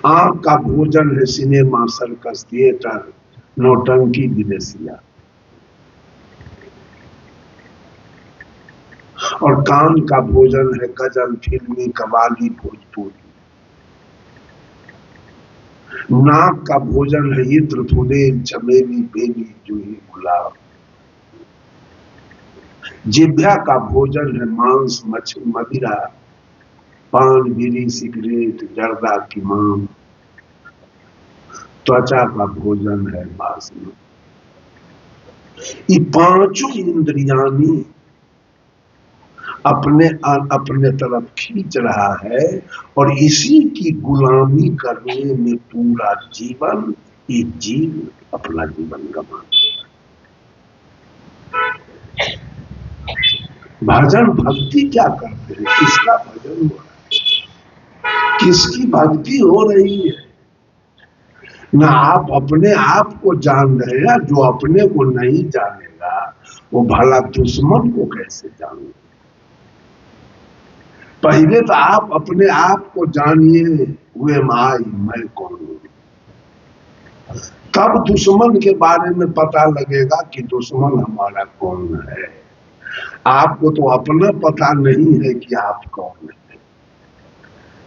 आंख का भोजन है सिनेमा, सर्कस, थिएटर, नौटंकी, विदेशिया। और कान का भोजन है गजल, फिल्मी, कव्वाली, भोजपुरी। नाक का भोजन है इत्र, फुलेल, चमेली, बेली, जूही, गुलाब। जिह्वा का भोजन है मांस, मछली, मदिरा, पान, बीड़ी, सिगरेट, जर्दा की मांग। त्वचा का भोजन है वासना। ये पांचों इंद्रियानी अपने अपने तरफ खींच रहा है और इसी की गुलामी करने में पूरा जीवन ये जीव अपना जीवन गंवा। भजन भक्ति क्या करते हैं? किसका भजन हो रहा है? किसकी भक्ति हो रही है? ना आप अपने आप को जान रहे हैं। जो अपने को नहीं जानेगा वो भला दुश्मन को कैसे जानेगा? पहले तो आप अपने आप को जानिए, हुए माई मैं कौन हूं, तब दुश्मन के बारे में पता लगेगा कि दुश्मन हमारा कौन है। आपको तो अपना पता नहीं है कि आप कौन है,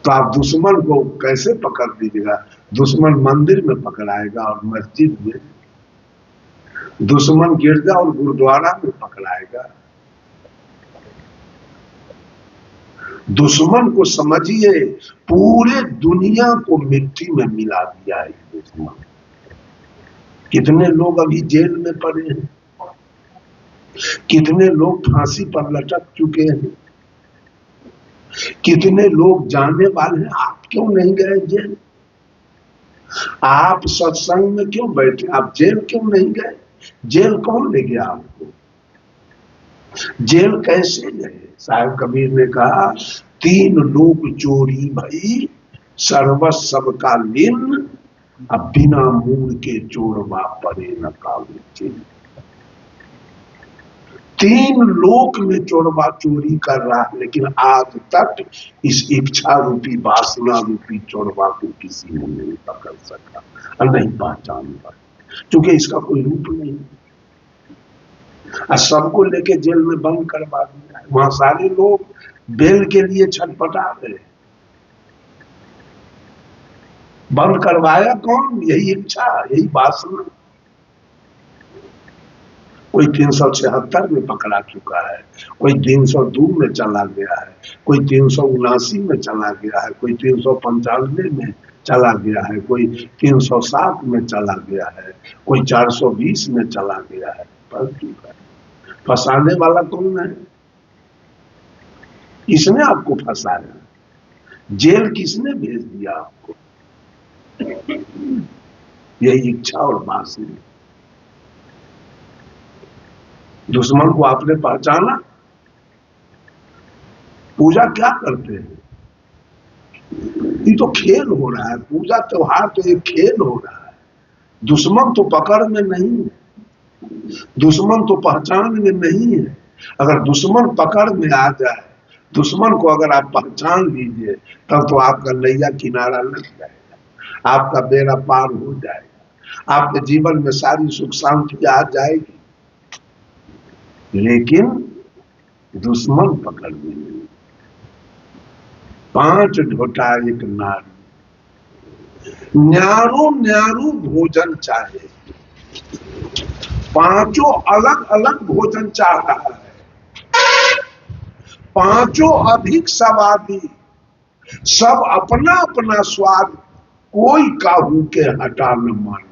तो आप दुश्मन को कैसे पकड़ लीजिएगा? दुश्मन मंदिर में पकड़ाएगा और मस्जिद में, दुश्मन गिरजा और गुरुद्वारा में पकड़ाएगा। दुश्मन को समझिए, पूरे दुनिया को मिट्टी में मिला दिया है दुश्मन। कितने लोग अभी जेल में पड़े हैं, कितने लोग फांसी पर लटक चुके हैं, कितने लोग जाने वाले हैं। आप क्यों नहीं गए जेल? आप सत्संग में क्यों बैठे? आप जेल क्यों नहीं गए? जेल कौन ले गया आपको? जेल कैसे गए? साहब कबीर ने कहा, तीन लोग चोरी भई, सर्वस सबका लीन, अब बिना मूल के चोरवा परे न काबू चिन्ह। तीन लोक में चोरवा चोरी कर रहा है, लेकिन आज तक इस इच्छा रूपी, वासना रूपी चोरवा को किसी ने नहीं पकड़ सका और नहीं पहचान पाया, क्योंकि इसका कोई रूप नहीं। सबको लेके जेल में बंद करवा दिया है। वहां सारे लोग बेल के लिए छटपटा रहे। बंद करवाया कौन? यही इच्छा, यही वासना। कोई 376 में पकड़ा चुका है, कोई 302 में चला गया है, कोई 379 में चला गया है, कोई 395 में चला गया है, कोई 307 में चला गया है, कोई 420 में चला गया है। फंस चुका है। फंसाने वाला कौन है? किसने आपको फंसाया? जेल किसने भेज दिया आपको? यही इच्छा और वासना। दुश्मन को आपने पहचाना? पूजा क्या करते हैं? ये तो खेल हो रहा है। पूजा त्योहार तो एक खेल हो रहा है। दुश्मन तो पकड़ में नहीं है, दुश्मन तो पहचान में नहीं है। अगर दुश्मन पकड़ में आ जाए, दुश्मन को अगर आप पहचान लीजिए, तब तो आपका नैया किनारा लग जाएगा, आपका बेड़ा पार हो जाएगा, आपके जीवन में सारी सुख शांति आ जाएगी। लेकिन दुश्मन पकड़ में नहीं। 5 ढोटा एक नारी, न्यारो न्यारो भोजन चाहे। पांचों अलग अलग भोजन चाह रहा है, पांचों अधिक स्वादी, सब अपना अपना स्वाद, कोई काहू के हटा न माने।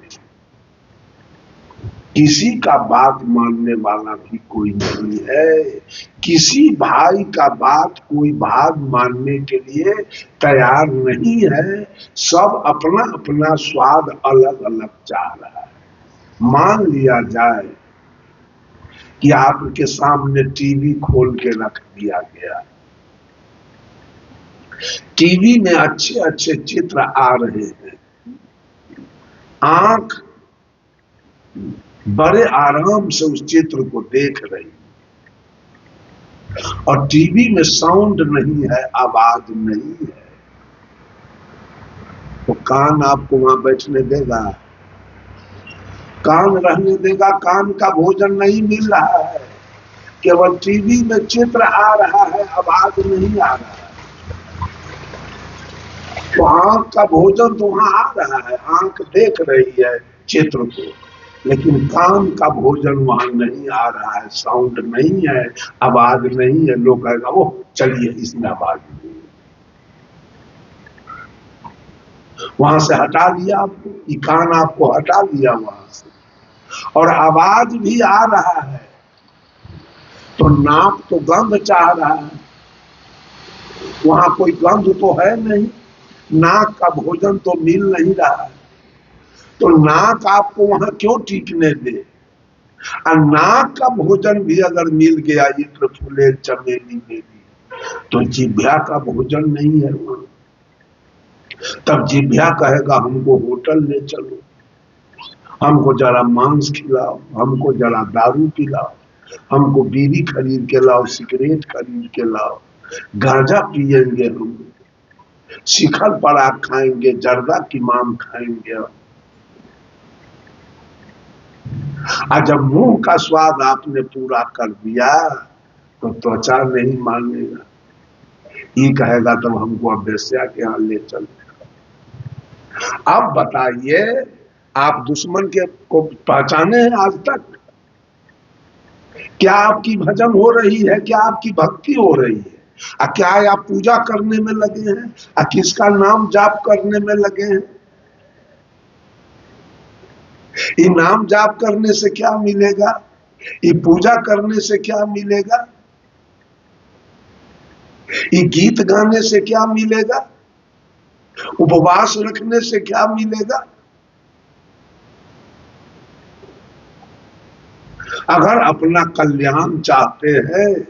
किसी का बात मानने वाला भी कोई नहीं है, किसी भाई का बात कोई भाग मानने के लिए तैयार नहीं है। सब अपना अपना स्वाद अलग अलग चाह रहा है। मान लिया जाए कि आपके सामने टीवी खोल के रख दिया गया, टीवी में अच्छे अच्छे चित्र आ रहे हैं, आंख बड़े आराम से उस चित्र को देख रही, और टीवी में साउंड नहीं है, आवाज नहीं है। तो कान आपको वहां बैठने देगा? कान रहने देगा? कान का भोजन नहीं मिल रहा है, केवल टीवी में चित्र आ रहा है, आवाज नहीं आ रहा है। तो आंख का भोजन तो वहां आ रहा है, आंख देख रही है चित्र को, लेकिन कान का भोजन वहां नहीं आ रहा है, साउंड नहीं है, आवाज नहीं है। लोग कहेगा वो चलिए इसमें आवाज नहीं, वहां से हटा दिया आपको, ये कान आपको हटा दिया वहां से, और आवाज भी आ रहा है। तो नाक तो गंध चाह रहा है, वहां कोई गंध तो है नहीं, नाक का भोजन तो मिल नहीं रहा है, तो नाक आपको वहां क्यों टिकने दे? और नाक का भोजन भी अगर मिल गया, इत्र फूले चमेली मेली, तो जिभ्या का भोजन नहीं है वहां। तब जिभ्या कहेगा हमको होटल ले चलो, हमको जरा मांस खिलाओ, हमको जरा दारू पिलाओ, हमको बीड़ी खरीद के लाओ, सिगरेट खरीद के लाओ, गांजा पिएंगे, हम शिखर पराग खाएंगे, जर्दा की माम खाएंगे। और जब मुंह का स्वाद आपने पूरा कर दिया तो त्वचा नहीं मानेगा, ये कहेगा तब हमको अब वेश्या के यहां ले चलो। अब बताइए, आप दुश्मन के को पहचाने हैं आज तक? क्या आपकी भजन हो रही है? क्या आपकी भक्ति हो रही है? क्या आप पूजा करने में लगे हैं? किसका नाम जाप करने में लगे हैं? ये नाम जाप करने से क्या मिलेगा? ये पूजा करने से क्या मिलेगा? ये गीत गाने से क्या मिलेगा? उपवास रखने से क्या मिलेगा? अगर अपना कल्याण चाहते हैं,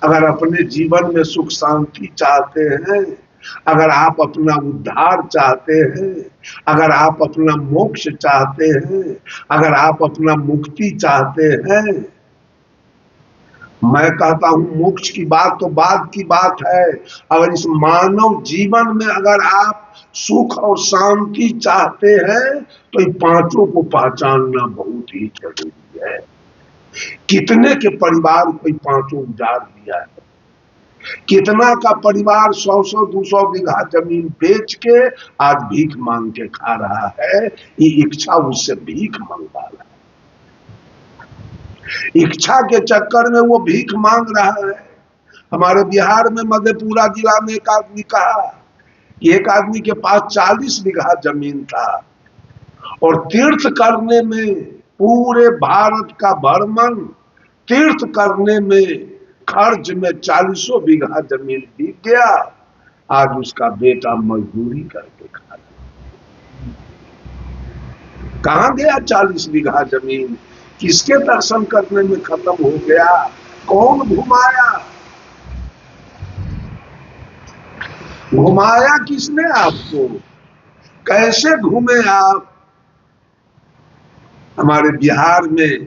अगर अपने जीवन में सुख शांति चाहते हैं, अगर आप अपना उद्धार चाहते हैं, अगर आप अपना मोक्ष चाहते हैं, अगर आप अपना मुक्ति चाहते हैं, मैं कहता हूं मोक्ष की बात तो बाद की बात है। अगर इस मानव जीवन में अगर आप सुख और शांति चाहते हैं तो इन पांचों को पहचानना बहुत ही जरूरी है। कितने के परिवार को पांचों उजाड़ दिया है, कितना का परिवार 100-100 200 बीघा जमीन बेच के आज भीख मांग के खा रहा है। ये इच्छा उससे भीख मंगा रहा है, इच्छा के चक्कर में वो भीख मांग रहा है। हमारे बिहार में मधेपुरा जिला में एक आदमी कहा कि एक आदमी के पास 40 बीघा जमीन था और तीर्थ करने में, पूरे भारत का भ्रमण तीर्थ करने में खर्च में 40 बीघा जमीन बिक गया। आज उसका बेटा मजदूरी करके खा रहा। कहां गया 40 बीघा जमीन? किसके दर्शन करने में खत्म हो गया? कौन घुमाया? घुमाया किसने आपको? कैसे घूमे आप? हमारे बिहार में,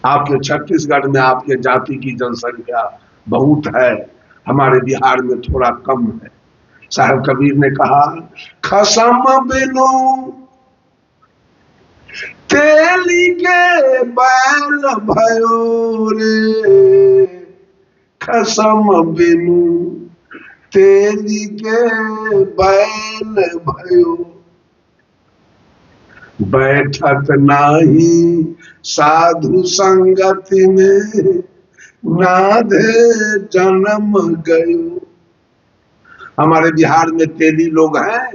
आपके छत्तीसगढ़ में आपके जाति की जनसंख्या बहुत है, हमारे बिहार में थोड़ा कम है। साहब कबीर ने कहा, खसम बिनु तेली के बैल भयो रे, खसम बिनु तेली के बैल भयो, बैठत नाही साधु संगति में, नाधे जन्म गयो। हमारे बिहार में तेली लोग हैं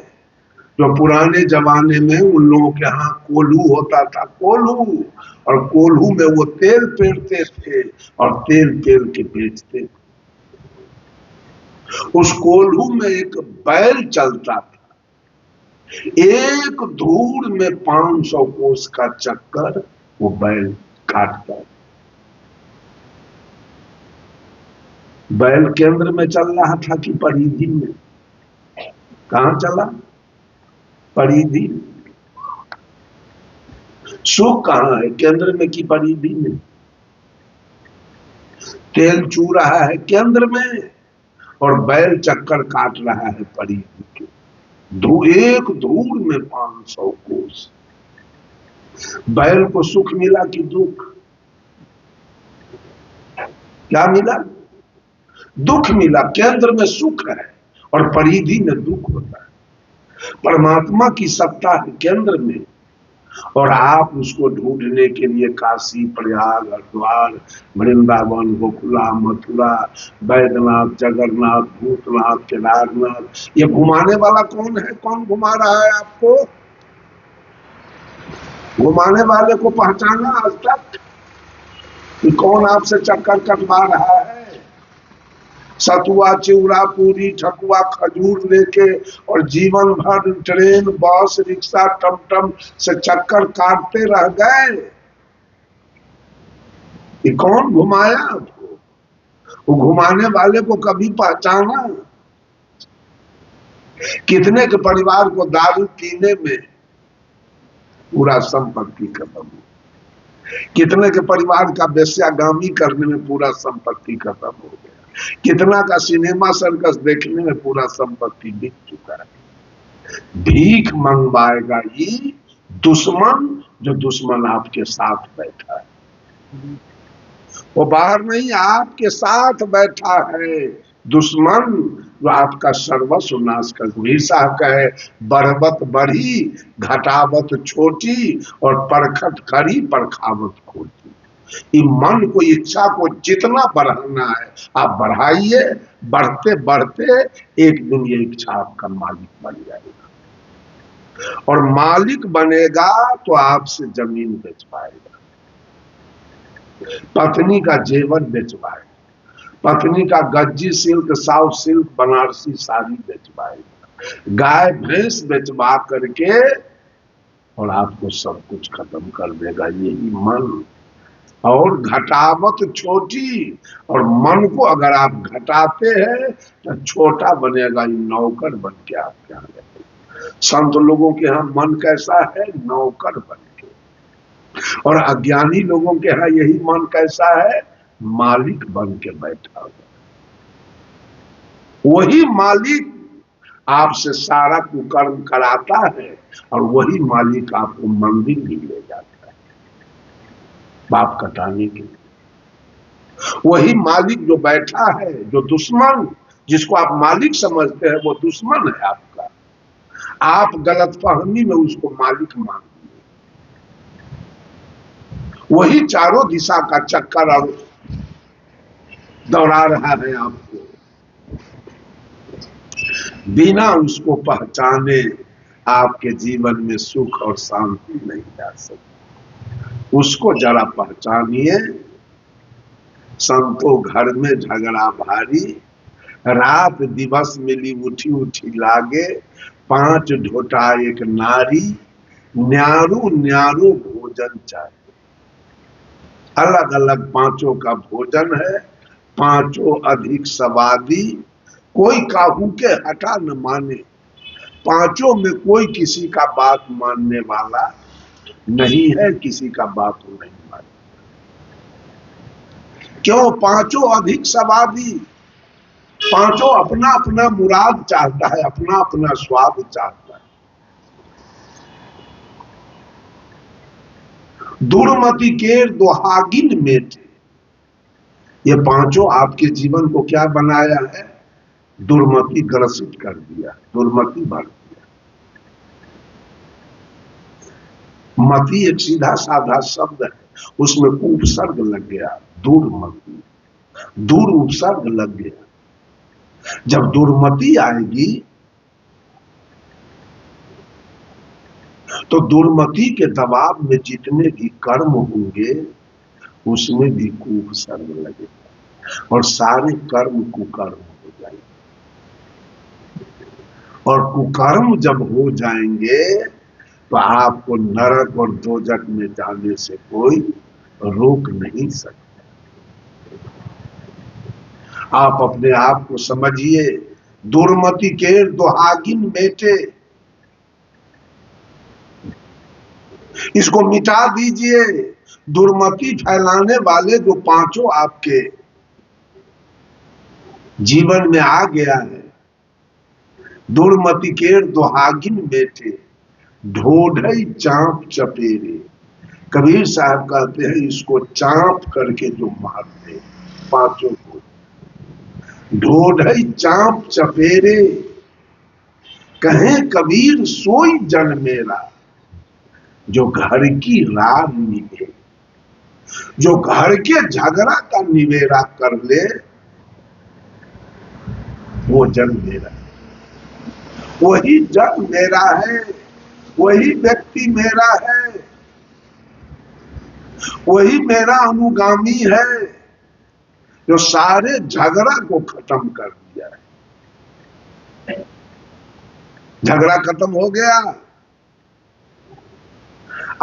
जो पुराने जमाने में उन लोगों के यहाँ कोल्हू होता था, कोल्हू, और कोल्हू में वो तेल पेरते थे और तेल पेर के बेचते थे। उस कोल्हू में एक बैल चलता था, एक धूड़ में 500 कोस का चक्कर वो बैल काटता। बैल केंद्र में चल रहा था कि परिधि में? कहां चला? परिधि। सुख कहां है, केंद्र में कि परिधि में? तेल चू रहा है केंद्र में और बैल चक्कर काट रहा है परिधि के, एक धूल में 500 कोस। बैल को सुख मिला कि दुख? क्या मिला? दुख मिला। केंद्र में सुख है और परिधि में दुख होता है। परमात्मा की सत्ता है केंद्र में, और आप उसको ढूंढने के लिए काशी, प्रयाग, हरिद्वार, वृंदावन, गोकुला, मथुरा, बैद्यनाथ, जगन्नाथ, भूतनाथ, केदारनाथ, ये घुमाने वाला कौन है? कौन घुमा रहा है आपको? घुमाने वाले को पहचाना आज तक कि कौन आपसे चक्कर कटवा रहा है? सतुआ, चिवड़ा, पूरी, ठकुआ, खजूर लेके और जीवन भर ट्रेन, बस, रिक्शा, टमटम से चक्कर काटते रह गए। ये कौन घुमाया आपको? वो घुमाने वाले को कभी पहचाना? कितने के परिवार को दारू पीने में पूरा संपत्ति खत्म हो, कितने के परिवार का वेश्यागामी करने में पूरा संपत्ति खत्म हो गया, कितना का सिनेमा सर्कस देखने में पूरा संपत्ति बिक चुका है। भीख मंगवाएगा ये दुश्मन, जो दुश्मन आपके साथ बैठा है। वो बाहर नहीं, आपके साथ बैठा है दुश्मन, जो आपका सर्वस्व नाश कर। मीर साहब कहे, बढ़वत बढ़ी, घटावत छोटी, और परखट खरी, परखावत खोटी। इस मन को, इच्छा को जितना बढ़ाना है आप बढ़ाइए। बढ़ते बढ़ते एक दिन ये इच्छा आपका मालिक बन जाएगा, और मालिक बनेगा तो आपसे जमीन बेचवाएगा, पत्नी का जेवर बेचवाएगा, पत्नी का Gajji silk, south silk, Banarasi sari बेचवाएगा, गाय भैंस बेचवा करके, और आपको सब कुछ खत्म कर देगा। यही मन। और घटावत छोटी, और मन को अगर आप घटाते हैं तो छोटा बनेगा, नौकर बन के आपके यहाँ रहेगा। संत लोगों के यहाँ मन कैसा है? नौकर बन के। और अज्ञानी लोगों के यहाँ यही मन कैसा है? मालिक बन के बैठा हुआ। वही मालिक आपसे सारा कुकर्म कराता है, और वही मालिक आपको मंदिर भी ले जाता है पाप कटाने के लिए। वही मालिक जो बैठा है, जो दुश्मन, जिसको आप मालिक समझते हैं, वो दुश्मन है आपका। आप गलतफहमी में उसको मालिक मानते हैं। वही चारों दिशा का चक्कर और दौड़ा रहा है आपको। बिना उसको पहचाने आपके जीवन में सुख और शांति नहीं जा सकती। उसको जरा पहचानिए। संतो घर में झगड़ा भारी, रात दिवस मिली उठी उठी लागे, 5 ढोटा एक नारी, न्यारू न्यारू भोजन चाहिए। अलग अलग 5 का भोजन है, 5 अधिक स्वादी, कोई काहू के हटा न माने। 5 में कोई किसी का बात मानने वाला नहीं है, किसी का बात नहीं माने। क्यों? 5 अधिक स्वादी। 5 अपना अपना मुराद चाहता है, अपना अपना स्वाद चाहता है। दुर्मति के दुहागिन मेटे। ये 5 आपके जीवन को क्या बनाया है? दुर्मति ग्रसित कर दिया, दुर्मति भर दिया। मति एक सीधा साधा शब्द है, उसमें उपसर्ग लग गया, दुर्मति, दूर उपसर्ग लग गया। जब दुर्मति आएगी तो दुर्मति के दबाव में जितने भी कर्म होंगे उसमें भी कुपसर्ग लगेगा, और सारे कर्म कुकर्म हो जाएंगे। और कुकर्म जब हो जाएंगे तो आपको नरक और दोजख में जाने से कोई रोक नहीं सकता। आप अपने आप को समझिए, दुर्मति के दुहागिन बेटे, इसको मिटा दीजिए। दुर्मति फैलाने वाले जो 5 आपके जीवन में आ गया है। दुर्मति केर दुहागिन बेटे, ढोढई चांप चपेरे। कबीर साहब कहते हैं इसको चांप करके जो मारते पांचों को, ढोढई चांप चपेरे। कहें कबीर सोई जन मेरा, जो घर की रार निभे। जो घर के झगड़ा का निवेरा कर ले, वो जन मेरा, वही जन मेरा है, वही व्यक्ति मेरा है, वही मेरा अनुगामी है, जो सारे झगड़ा को खत्म कर दिया है। झगड़ा खत्म हो गया,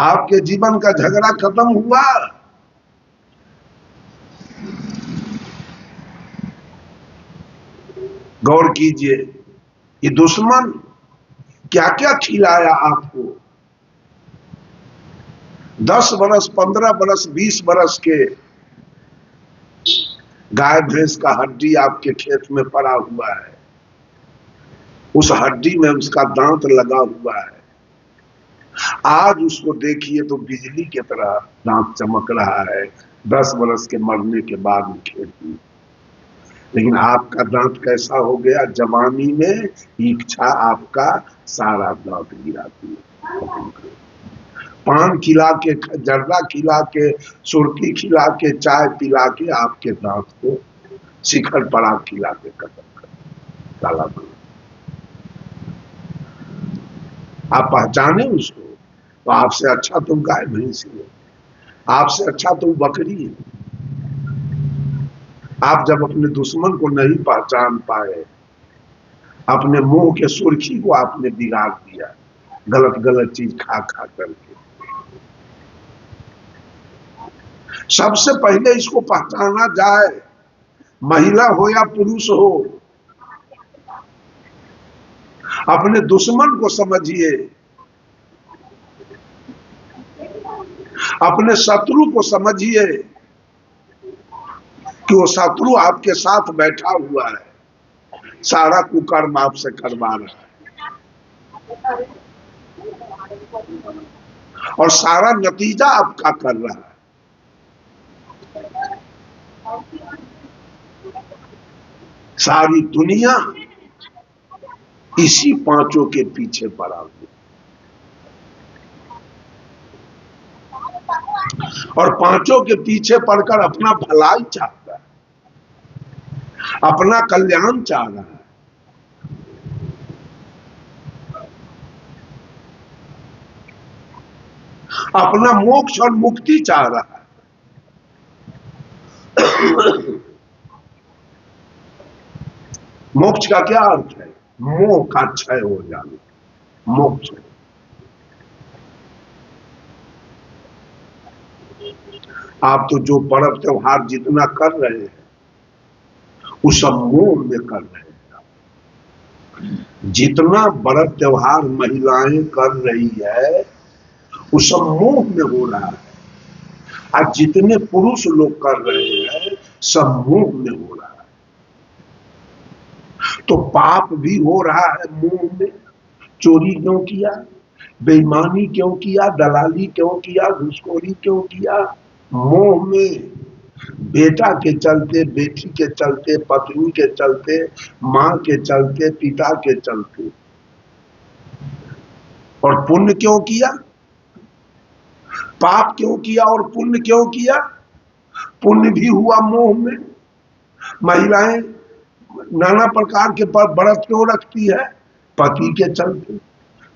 आपके जीवन का झगड़ा खत्म हुआ। गौर कीजिए, ये दुश्मन क्या क्या खिलाया आपको। 10 बरस, 15 बरस, 20 बरस के गाय भैंस का हड्डी आपके खेत में पड़ा हुआ है, उस हड्डी में उसका दांत लगा हुआ है। आज उसको देखिए तो बिजली की तरह दांत चमक रहा है, 10 बरस के मरने के बाद खेत में। लेकिन आपका दांत कैसा हो गया, जवानी में इच्छा आपका सारा दांत गिराती है। पान खिला के, जर्दा खिला के, सुर्खी खिला के, चाय पिला के आपके दांत को शिखर पड़ा खिला के खत्म कर काला बना। आप पहचाने उसको तो आपसे अच्छा तुम गाय भैंसी हो, आपसे अच्छा तुम बकरी है। आप जब अपने दुश्मन को नहीं पहचान पाए, अपने मुंह के सुर्खी को आपने बिगाड़ दिया गलत गलत चीज खा खा करके। सबसे पहले इसको पहचाना जाए, महिला हो या पुरुष हो, अपने दुश्मन को समझिए, अपने शत्रु को समझिए कि वो शत्रु आपके साथ बैठा हुआ है, सारा कुकर्म आपसे करवा रहा है और सारा नतीजा आपका कर रहा है। सारी दुनिया इसी पांचों के पीछे पड़ा हुआ, और पांचों के पीछे पड़कर अपना भलाई चाहता है, अपना कल्याण चाह रहा है। अपना मोक्ष और मुक्ति चाह रहा है। मोक्ष का क्या अर्थ है? मोह का क्षय हो जाना, मोक्ष। आप तो जो पर्व त्योहार जितना कर रहे हैं उस सब मोह में कर रहे हैं। जितना पर्व त्योहार महिलाएं कर रही है उस सब मोह में हो रहा है, और जितने पुरुष लोग कर रहे हैं सब मोह में हो रहा है। तो पाप भी हो रहा है मोह में। चोरी क्यों किया, बेईमानी क्यों किया, दलाली क्यों किया, घूसखोरी क्यों किया? मोह में। बेटा के चलते, बेटी के चलते, पत्नी के चलते, मां के चलते, पिता के चलते। और पुण्य क्यों किया? पाप क्यों किया और पुण्य क्यों किया? पुण्य भी हुआ मोह में। महिलाएं नाना प्रकार के व्रत क्यों रखती है? पति के चलते,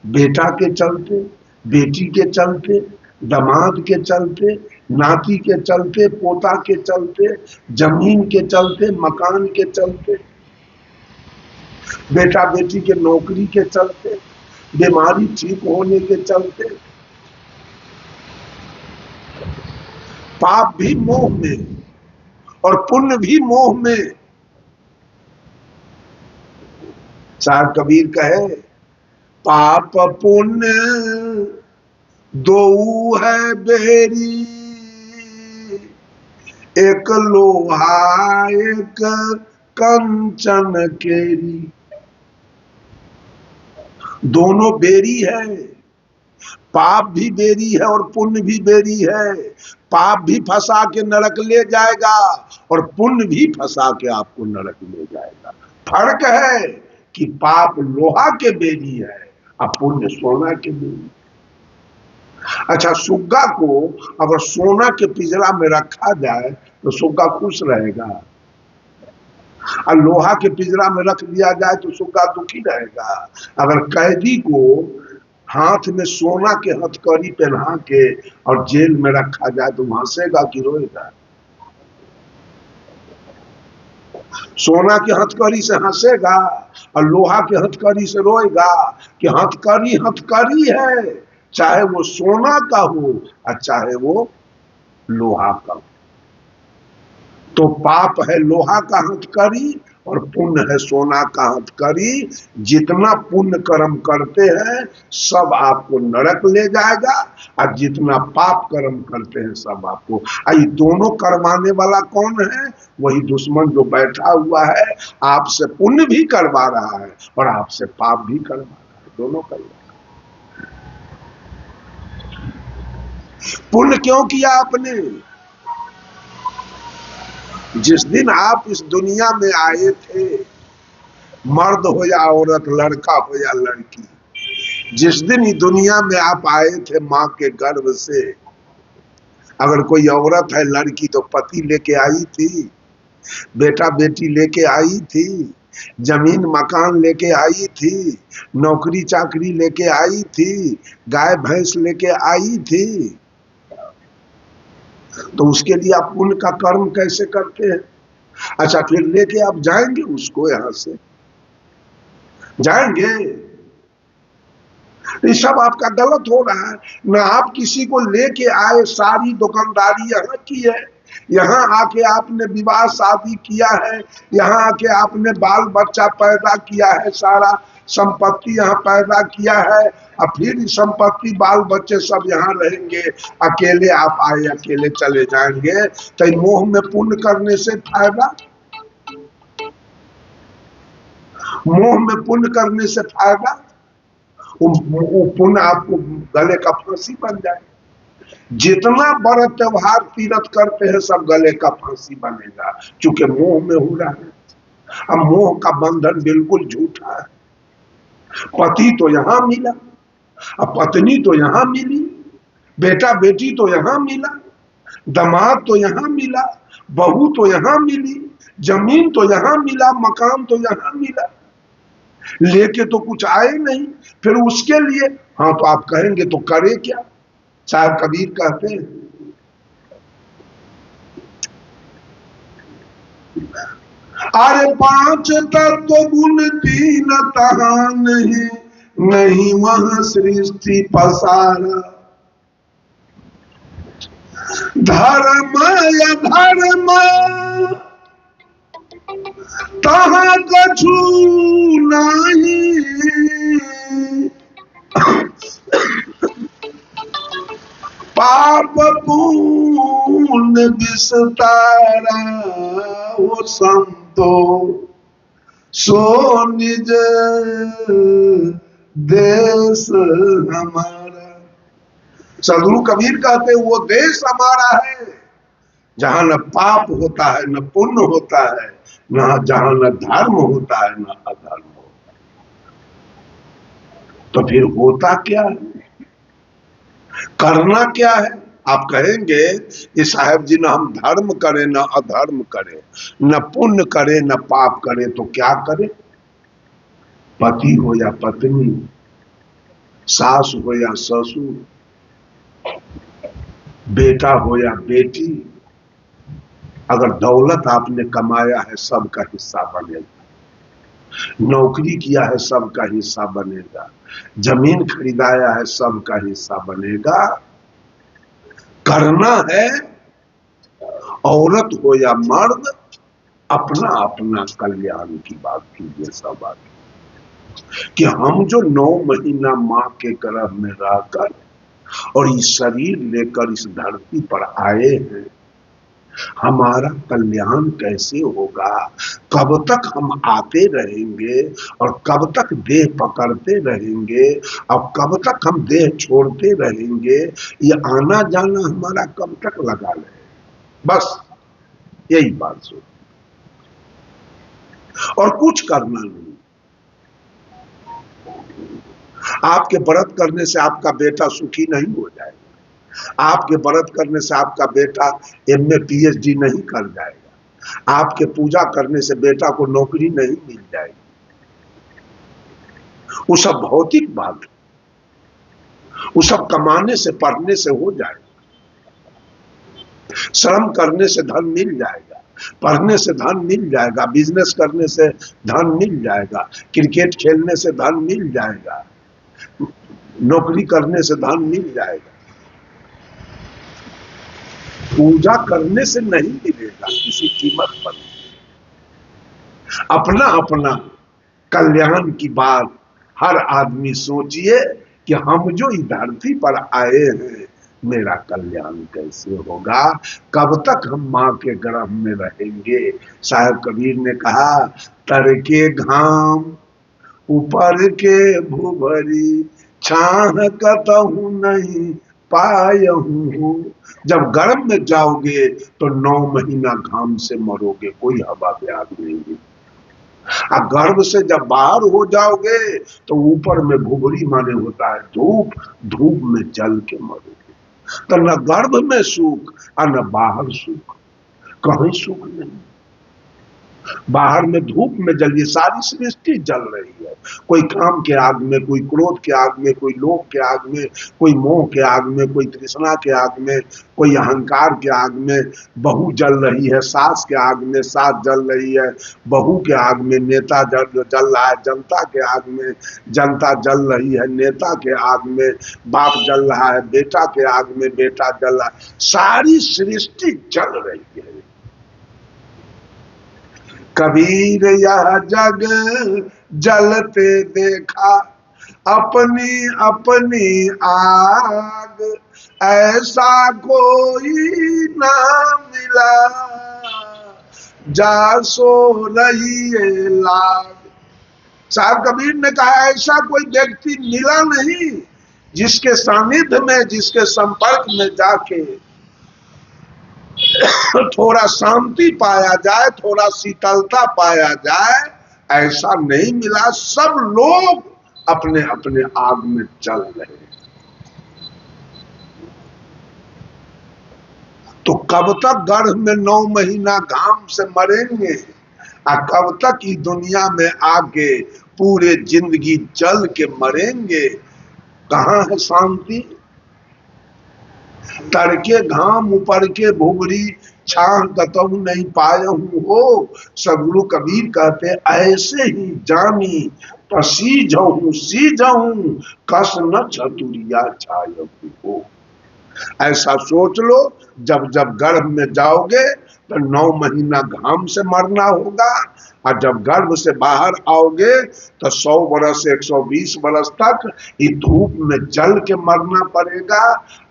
बेटा के चलते, बेटी के चलते, दामाद के चलते, नाती के चलते, पोता के चलते, जमीन के चलते, मकान के चलते, बेटा बेटी के नौकरी के चलते, बीमारी ठीक होने के चलते। पाप भी मोह में और पुण्य भी मोह में। साहब कबीर कहे, पाप पुण्य दो है बेरी, एक लोहा एक कंचन केरी। दोनों बेरी है, पाप भी बेरी है और पुण्य भी बेरी है। पाप भी फंसा के नरक ले जाएगा और पुण्य भी फंसा के आपको नरक ले जाएगा। फर्क है कि पाप लोहा के बेरी है और पुण्य सोना के बेरी। अच्छा, सुग्गा को अगर सोना के पिंजरा में रखा जाए तो सुग्गा खुश रहेगा, और लोहा के पिंजरा में रख दिया जाए तो सुग्गा दुखी रहेगा। अगर कैदी को हाथ में सोना के हथकड़ी पहना के और जेल में रखा जाए तो हंसेगा कि रोएगा? सोना के हथकड़ी से हंसेगा और लोहा के हथकड़ी से रोएगा कि हथकड़ी हथकड़ी है, चाहे वो सोना का हो और चाहे वो लोहा का हो। तो पाप है लोहा का हथकड़ी और पुण्य है सोना का हथकड़ी। जितना पुण्य कर्म करते हैं सब आपको नरक ले जाएगा और जितना पाप कर्म करते हैं सब आपको। ये दोनों करवाने वाला कौन है? वही दुश्मन जो बैठा हुआ है, आपसे पुण्य भी करवा रहा है और आपसे पाप भी करवा रहा है, दोनों करवा रहा है। पुण्य क्यों किया आपने? जिस दिन आप इस दुनिया में आए थे, मर्द हो या औरत, लड़का हो या लड़की, जिस दिन इस दुनिया में आप आए थे माँ के गर्भ से, अगर कोई औरत है लड़की तो पति लेके आई थी, बेटा बेटी लेके आई थी, जमीन मकान लेके आई थी, नौकरी चाकरी लेके आई थी, गाय भैंस लेके आई थी। तो उसके लिए आप पुण्य का कर्म कैसे करते हैं? अच्छा, फिर लेके आप जाएंगे उसको, यहां से जाएंगे? ये सब आपका गलत हो रहा है ना। आप किसी को लेके आए, सारी दुकानदारी यहाँ की है, यहाँ आके आपने विवाह शादी किया है, यहाँ आके आपने बाल बच्चा पैदा किया है, सारा संपत्ति यहाँ पैदा किया है, और फिर संपत्ति बाल बच्चे सब यहाँ रहेंगे, अकेले आप आए अकेले चले जाएंगे। तो मोह में पुण्य करने से फायदा? मोह में पुण्य करने से फायदा? वो पुण्य आपको गले का फांसी बन जाए। जितना बड़ा त्योहार तीरथ करते हैं सब गले का फांसी बनेगा, क्योंकि मोह में हो रहा है। अब मोह का बंधन बिल्कुल झूठा है। पति तो यहां मिला, अब पत्नी तो यहां मिली, बेटा बेटी तो यहां मिला, दामाद तो यहां मिला, बहू तो यहां मिली, जमीन तो यहां मिला, मकान तो यहां मिला, लेके तो कुछ आए नहीं। फिर उसके लिए हाँ तो आप कहेंगे तो करे क्या? साहब कबीर कहते हैं, अरे पांच तत्व गुण तीन तहा नहीं, नहीं वहां सृष्टि पसारा। धर्म या धर्म तहा कछु नहीं, पाप पुण्य विस्तारा। हो संतो सो निज देश हमारा। सदगुरु कबीर कहते वो देश हमारा है जहां न पाप होता है, न पुण्य होता है, न जहां न धर्म होता है, न अधर्म होता है। तो फिर होता क्या है? करना क्या है? आप कहेंगे कि साहब जी, न हम धर्म करें न अधर्म करें, न पुण्य करें न पाप करें, तो क्या करें? पति हो या पत्नी, सास हो या ससुर, बेटा हो या बेटी, अगर दौलत आपने कमाया है सबका हिस्सा बनेगा, नौकरी किया है सबका हिस्सा बनेगा, जमीन खरीदाया है सबका हिस्सा बनेगा। करना है, औरत हो या मर्द, अपना अपना कल्याण की बात कीजिए। सब बात कि हम जो 9 महीना मां के गर्भ में रहकर और इस शरीर लेकर इस धरती पर आए हैं, हमारा कल्याण कैसे होगा? कब तक हम आते रहेंगे और कब तक देह पकड़ते रहेंगे और कब तक हम देह छोड़ते रहेंगे? ये आना जाना हमारा कब तक लगा रहे? बस यही बात सोच, और कुछ करना नहीं। आपके व्रत करने से आपका बेटा सुखी नहीं हो जाएगा। आपके व्रत करने से आपका बेटा एमए पीएचडी नहीं कर जाएगा। आपके पूजा करने से बेटा को नौकरी नहीं मिल जाएगी। वो सब भौतिक बात है। वो सब कमाने से पढ़ने से हो जाएगा। श्रम करने से धन मिल जाएगा, पढ़ने से धन मिल जाएगा, बिजनेस करने से धन मिल जाएगा, क्रिकेट खेलने से धन मिल जाएगा, नौकरी करने से धन मिल जाएगा। पूजा करने से नहीं मिलेगा किसी कीमत पर। अपना अपना कल्याण की बात हर आदमी सोचिए कि हम जो इस धरती पर आए हैं, मेरा कल्याण कैसे होगा? कब तक हम मां के गर्भ में रहेंगे? साहब कबीर ने कहा, तर के घाम ऊपर के भूभरी, छाह कतहु नहीं पायहूं। जब गर्भ में जाओगे तो 9 महीना घाम से मरोगे, कोई हवा पे आग नहीं। अब गर्भ से जब बाहर हो जाओगे तो ऊपर में भुभरी माने होता है धूप, धूप में जल के मरोगे। तो न गर्भ में सुख और न बाहर सुख, कहीं सुख नहीं। बाहर में धूप में जलिए, सारी सृष्टि जल रही है। कोई काम के आग में, कोई क्रोध के आग में, कोई लोभ के आग में, कोई मोह के आग में, कोई तृष्णा के आग में, कोई अहंकार के आग में। बहू जल रही है, सास के आग में सास जल रही है, बहू के आग में नेता जल रहा है, जनता के आग में जनता जल रही है, नेता के आग में बाप जल रहा है, बेटा के आग में बेटा जल रहा है। सारी सृष्टि जल रही है। कबीर यह जग जलते देखा, अपनी अपनी आग, ऐसा कोई ना मिला, जा सो रही लाग। साहब कबीर ने कहा, ऐसा कोई व्यक्ति मिला नहीं जिसके सानिध्य में, जिसके संपर्क में जाके थोड़ा शांति पाया जाए, थोड़ा शीतलता पाया जाए। ऐसा नहीं मिला। सब लोग अपने अपने आग में जल रहे हैं। तो कब तक गर्भ में 9 महीना घाम से मरेंगे और कब तक इस दुनिया में आके पूरे जिंदगी जल के मरेंगे? कहाँ है शांति? तड़के घाम ऊपर के भुवरी, छाह कतहु नहीं पायहूं हो। सदगुरु कबीर कहते, ऐसे ही जानी पसीजहूं सीजहूं, कस न चतुरिया छायहूं हो। ऐसा सोच लो, जब जब गर्भ में जाओगे तो 9 महीना घाम से मरना होगा, और जब गर्भ से बाहर आओगे तो 100 बरस 120 बरस तक ये धूप में जल के मरना पड़ेगा।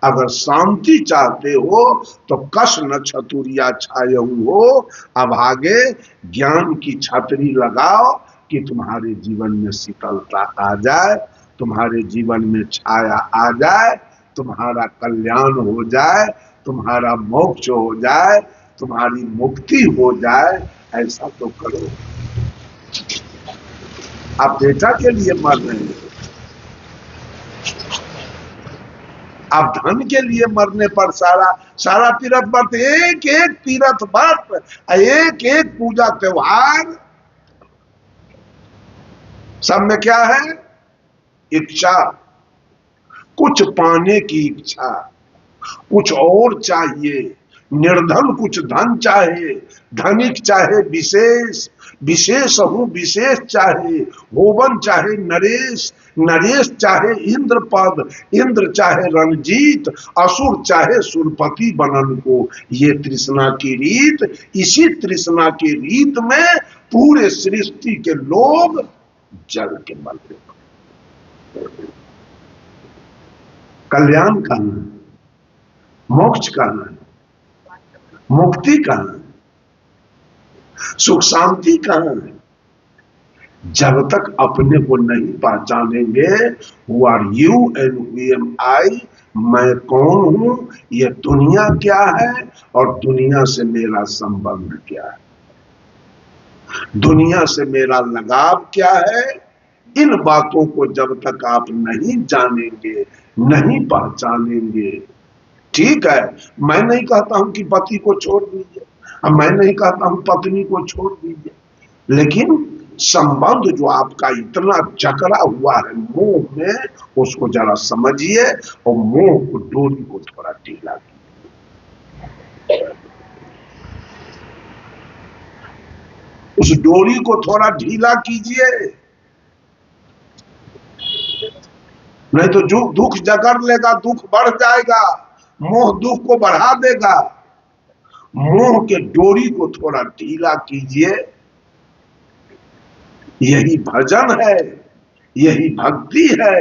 अगर शांति चाहते हो तो कस न छतुरिया छायहूं हो। अब आगे ज्ञान की छतरी लगाओ कि तुम्हारे जीवन में शीतलता आ जाए, तुम्हारे जीवन में छाया आ जाए, तुम्हारा कल्याण हो जाए, तुम्हारा मोक्ष हो जाए, तुम्हारी मुक्ति हो जाए। ऐसा तो करो। आप बेटा के लिए मर रहे हैं, आप धन के लिए मरने पर सारा तीर्थ व्रत, एक एक तीर्थ व्रत, एक एक पूजा त्योहार, सब में क्या है? इच्छा, कुछ पाने की इच्छा, कुछ और चाहिए। निर्धन कुछ धन चाहे, धनिक चाहे विशेष, विशेष हूं विशेष चाहे, होवन चाहे नरेश, नरेश चाहे इंद्र पद, इंद्र चाहे रणजीत, असुर चाहे सुरपति बनन को। ये तृष्णा की रीत, इसी तृष्णा की रीत में पूरे सृष्टि के लोग जल के मर गए। कल्याण करना, मोक्ष करना, मुक्ति कहां है? सुख शांति कहां है? जब तक अपने को नहीं पहचानेंगे, who are you and who am I, मैं कौन हूं, ये दुनिया क्या है और दुनिया से मेरा संबंध क्या है, दुनिया से मेरा लगाव क्या है, इन बातों को जब तक आप नहीं जानेंगे, नहीं पहचानेंगे। ठीक है, मैं नहीं कहता हूं कि पति को छोड़ दीजिए, अब मैं नहीं कहता हूं पत्नी को छोड़ दीजिए, लेकिन संबंध जो आपका इतना जकड़ा हुआ है मोह में, उसको जरा समझिए और मोह को, डोरी को थोड़ा ढीला कीजिए, उस डोरी को थोड़ा ढीला कीजिए, नहीं तो जो दुख जकड़ लेगा, दुख बढ़ जाएगा, मोह दुख को बढ़ा देगा। मोह के डोरी को थोड़ा ढीला कीजिए। यही भजन है, यही भक्ति है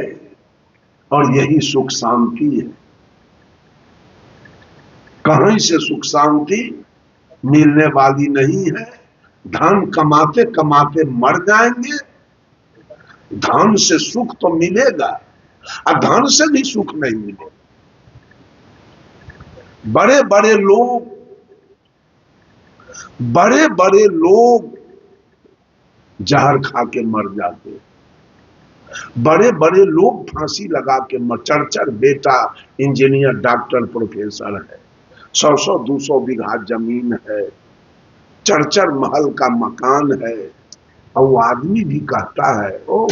और यही सुख शांति है। कहीं से सुख शांति मिलने वाली नहीं है। धन कमाते कमाते मर जाएंगे। धन से सुख तो मिलेगा, धन से भी सुख नहीं मिलेगा। बड़े बड़े लोग जहर खा के मर जाते, बड़े बड़े लोग फांसी लगा के मर। चरचर बेटा इंजीनियर, डॉक्टर, प्रोफेसर है, 100 200 बीघा जमीन है, चरचर महल का मकान है, और वो आदमी भी कहता है, ओ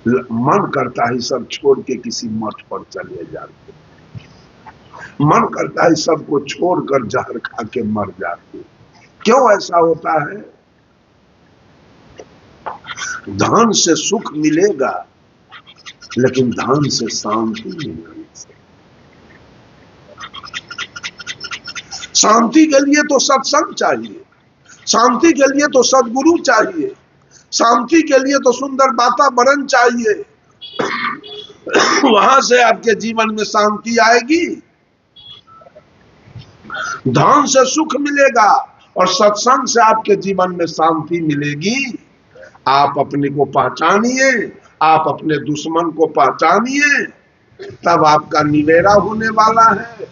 मन करता है सब छोड़ के किसी मठ पर चले जाते, मन करता है सबको छोड़कर जहर खा के मर जाते। क्यों ऐसा होता है? धन से सुख मिलेगा, लेकिन धन से शांति नहीं मिलेगी। शांति के लिए तो सत्संग चाहिए, शांति के लिए तो सद्गुरु चाहिए, शांति के लिए तो सुंदर वातावरण चाहिए। वहां से आपके जीवन में शांति आएगी। धन से सुख मिलेगा और सत्संग से आपके जीवन में शांति मिलेगी। आप अपने को पहचानिए, आप अपने दुश्मन को पहचानिए, तब आपका निवेरा होने वाला है।